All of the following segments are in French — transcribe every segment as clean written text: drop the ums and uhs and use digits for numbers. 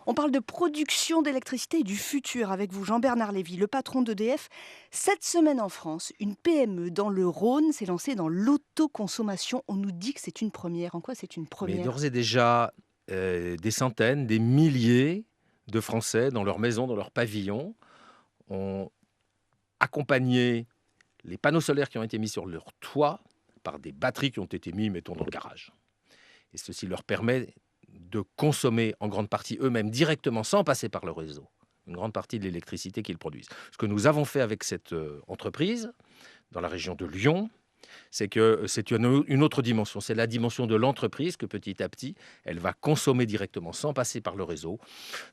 On parle de production d'électricité et du futur avec vous, Jean-Bernard Lévy, le patron d'EDF. Cette semaine en France, une PME dans le Rhône s'est lancée dans l'autoconsommation. On nous dit que c'est une première. En quoi c'est une Mais première? d'ores et déjà, des centaines, des milliers de Français dans leur maison, dans leur pavillon, ont accompagné les panneaux solaires qui ont été mis sur leur toit par des batteries qui ont été mises, mettons, dans le garage. Et ceci leur permet de consommer en grande partie eux-mêmes directement, sans passer par le réseau, une grande partie de l'électricité qu'ils produisent. Ce que nous avons fait avec cette entreprise, dans la région de Lyon, c'est que c'est une autre dimension. C'est la dimension de l'entreprise que petit à petit, elle va consommer directement sans passer par le réseau.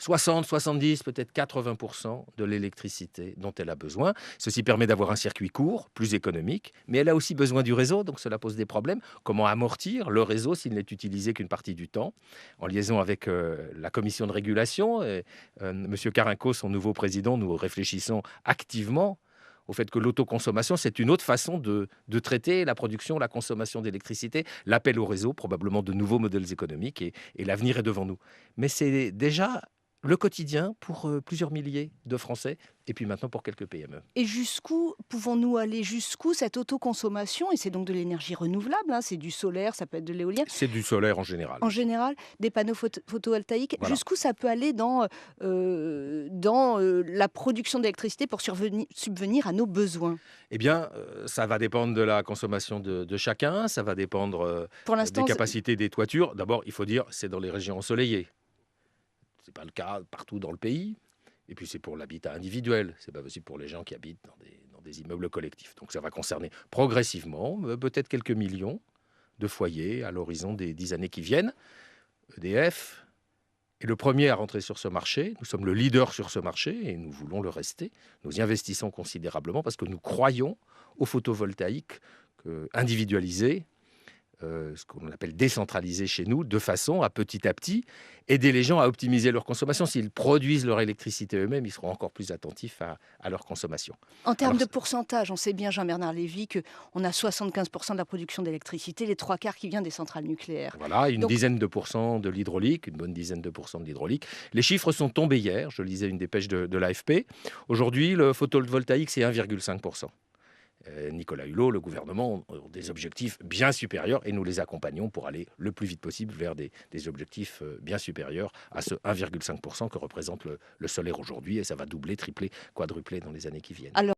60, 70, peut-être 80% de l'électricité dont elle a besoin. Ceci permet d'avoir un circuit court, plus économique, mais elle a aussi besoin du réseau, donc cela pose des problèmes. Comment amortir le réseau s'il n'est utilisé qu'une partie du temps? En liaison avec la commission de régulation, et Monsieur Carinco, son nouveau président, nous réfléchissons activement au fait que l'autoconsommation, c'est une autre façon de traiter la production, la consommation d'électricité, l'appel au réseau, probablement de nouveaux modèles économiques, et l'avenir est devant nous. Mais c'est déjà le quotidien pour plusieurs milliers de Français, et puis maintenant pour quelques PME. Et jusqu'où pouvons-nous aller? Jusqu'où cette autoconsommation? Et c'est donc de l'énergie renouvelable, hein, c'est du solaire, ça peut être de l'éolien. C'est du solaire en général, En oui. général, des panneaux photovoltaïques, Voilà. jusqu'où ça peut aller la production d'électricité pour subvenir à nos besoins? Eh bien, ça va dépendre de la consommation de chacun, ça va dépendre Pour des l'instant, capacités des toitures. D'abord, il faut dire, c'est dans les régions ensoleillées. Ce n'est pas le cas partout dans le pays. Et puis, c'est pour l'habitat individuel. C'est pas possible pour les gens qui habitent dans des immeubles collectifs. Donc, ça va concerner progressivement, peut-être quelques millions de foyers à l'horizon des 10 années qui viennent. EDF est le premier à rentrer sur ce marché. Nous sommes le leader sur ce marché et nous voulons le rester. Nous y investissons considérablement parce que nous croyons au photovoltaïque individualisé, ce qu'on appelle décentralisé chez nous, de façon à petit aider les gens à optimiser leur consommation. S'ils produisent leur électricité eux-mêmes, ils seront encore plus attentifs à leur consommation. en termes Alors de pourcentage, on sait bien, Jean-Bernard Lévy, qu'on a 75% de la production d'électricité, les trois quarts qui vient des centrales nucléaires. voilà, une Donc, dizaine de pourcents de l'hydraulique, une bonne dizaine de pourcents de l'hydraulique. Les chiffres sont tombés hier, je lisais une dépêche de l'AFP. Aujourd'hui, le photovoltaïque, c'est 1,5%. Nicolas Hulot, le gouvernement, ont des objectifs bien supérieurs et nous les accompagnons pour aller le plus vite possible vers des objectifs bien supérieurs à ce 1,5% que représente le solaire aujourd'hui et ça va doubler, tripler, quadrupler dans les années qui viennent. alors